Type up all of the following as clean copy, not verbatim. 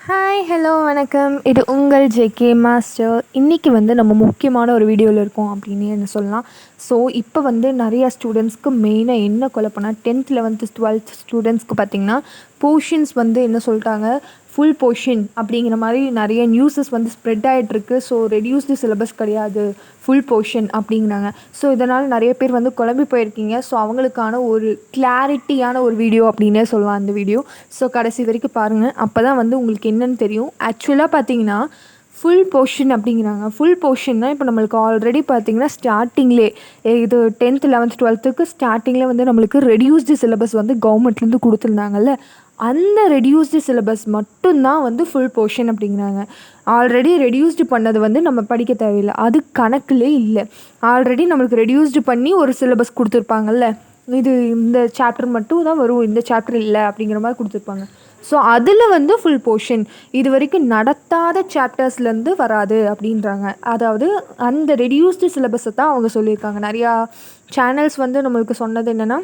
Hi hello வணக்கம். இது உங்கள் ஜேகே மாஸ்டர். இன்றைக்கி நம்ம முக்கியமான ஒரு வீடியோவில் இருக்கோம் அப்படின்னு என்ன சொல்லலாம். ஸோ இப்போ நிறையா ஸ்டூடெண்ட்ஸ்க்கு மெயினாக என்ன குழப்பம்னா 10th 11th 12th ஸ்டூடெண்ட்ஸ்க்கு பார்த்திங்கன்னா போர்ஷன்ஸ் என்ன சொல்லிட்டாங்க, ஃபுல் போர்ஷன் அப்படிங்கிற மாதிரி நிறைய நியூஸஸ் ஸ்ப்ரெட் ஆகிட்டுருக்கு. ஸோ ரெடியூஸ்டு சிலபஸ் கிடையாது, ஃபுல் போர்ஷன் அப்படிங்கிறாங்க. ஸோ இதனால் நிறைய பேர் குழம்பி போயிருக்கீங்க. ஸோ அவங்களுக்கான ஒரு கிளாரிட்டியான ஒரு வீடியோ அப்படின்னே சொல்லலாம் அந்த வீடியோ. ஸோ கடைசி வரைக்கும் பாருங்கள், அப்போ தான் உங்களுக்கு என்னன்னு தெரியும். ஆக்சுவலாக பார்த்தீங்கன்னா ஃபுல் போர்ஷன் அப்படிங்கிறாங்க. ஃபுல் போர்ஷன்னா இப்போ நம்மளுக்கு ஆல்ரெடி பார்த்திங்கன்னா ஸ்டார்டிங்லே இது 10th 11th 12th ஸ்டார்டிங்கில் நம்மளுக்கு ரெடியூஸ்டு சிலபஸ் கவர்மெண்ட்லேருந்து கொடுத்துருந்தாங்கல்ல, அந்த ரெடியூஸ்டு சிலபஸ் மட்டும்தான் ஃபுல் போர்ஷன் அப்படிங்கிறாங்க. ஆல்ரெடி ரெடியூஸ்டு பண்ணது நம்ம படிக்க தேவையில்லை, அது கணக்கிலே இல்லை. ஆல்ரெடி நம்மளுக்கு ரெடியூஸ்டு பண்ணி ஒரு சிலபஸ் கொடுத்துருப்பாங்கல்ல, இது இந்த சாப்டர் மட்டும் தான் வரும், இந்த சாப்டர் இல்லை அப்படிங்கிற மாதிரி கொடுத்துருப்பாங்க. ஸோ அதில் ஃபுல் போர்ஷன் இது வரைக்கும் நடத்தாத சாப்டர்ஸ்லேருந்து வராது அப்படின்றாங்க. அதாவது அந்த ரெடியூஸ்டு சிலபஸை தான் அவங்க சொல்லியிருக்காங்க. நிறையா சேனல்ஸ் நம்மளுக்கு சொன்னது என்னென்னா,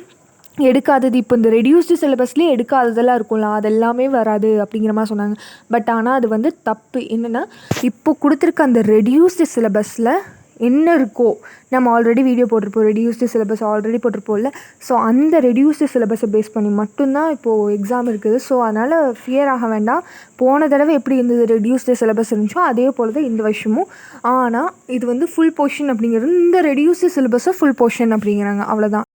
எடுக்காதது இப்போ இந்த ரெடியூஸ்டு சிலபஸ்லேயே எடுக்காததெல்லாம் இருக்கும்ல, அதெல்லாமே வராது அப்படிங்கிற மாதிரி சொன்னாங்க. பட் ஆனால் அது தப்பு. என்னென்னா இப்போ கொடுத்துருக்க அந்த ரெடியூஸ்டு சிலபஸில் என்ன இருக்கோ, நம்ம ஆல்ரெடி வீடியோ போட்டிருப்போம், ரெடியூஸ்டு சிலபஸ் ஆல்ரெடி போட்டிருப்போம்ல. ஸோ அந்த ரெடியூஸ்டு சிலபஸை பேஸ் பண்ணி மட்டும்தான் இப்போது எக்ஸாம் இருக்குது. ஸோ அதனால் ஃபியர் ஆக வேண்டாம். போன தடவை எப்படி இருந்தது ரெடியூஸ்டு சிலபஸ் இருந்துச்சோ அதே போல் தான் இந்த வருஷமும். ஆனால் இது ஃபுல் போர்ஷன் அப்படிங்கிறது, இந்த ரெடியூஸ்டு சிலபஸை ஃபுல் போர்ஷன் அப்படிங்கிறாங்க, அவ்வளோதான்.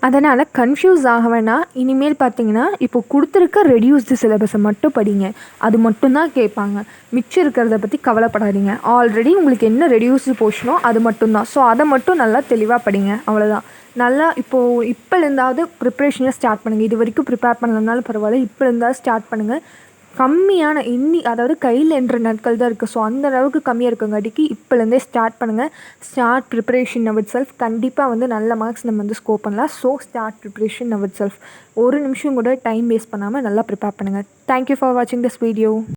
அதனால் கன்ஃபியூஸ் ஆக வேணாம். இனிமேல் பார்த்தீங்கன்னா இப்போ கொடுத்துருக்க ரெடியூஸ்டு சிலபஸை மட்டும் படிங்க, அது மட்டும்தான் கேட்பாங்க. மிச்சம் இருக்கிறத பற்றி கவலைப்படாதீங்க. ஆல்ரெடி உங்களுக்கு என்ன ரெடியூஸ்டு போர்ஷனோ அது மட்டும்தான். ஸோ அதை மட்டும் நல்லா தெளிவாக படிங்க, அவ்வளோதான். நல்லா இப்போலேருந்தாவது ப்ரிப்ரேஷனை ஸ்டார்ட் பண்ணுங்கள். இது வரைக்கும் ப்ரிப்பேர் பண்ணலனாலும் பரவாயில்ல, இப்போலேருந்தாவது ஸ்டார்ட் பண்ணுங்கள். கம்மியான அதாவது கையில் என்ற நாட்கள் தான் இருக்குது. ஸோ அந்த அளவுக்கு கம்மியாக இருக்கங்காட்டிக்கு இப்போலேருந்தே ஸ்டார்ட் பண்ணுங்கள். Start preparation now it self. கண்டிப்பாக நல்ல மார்க்ஸ் நம்ம ஸ்கோர் பண்ணலாம். So start preparation now it self. ஒரு நிமிஷம் கூட டைம் வேஸ்ட் பண்ணாமல் நல்லா ப்ரிப்பேர் பண்ணுங்கள். தேங்க்யூ ஃபார் வாட்சிங் திஸ் வீடியோ.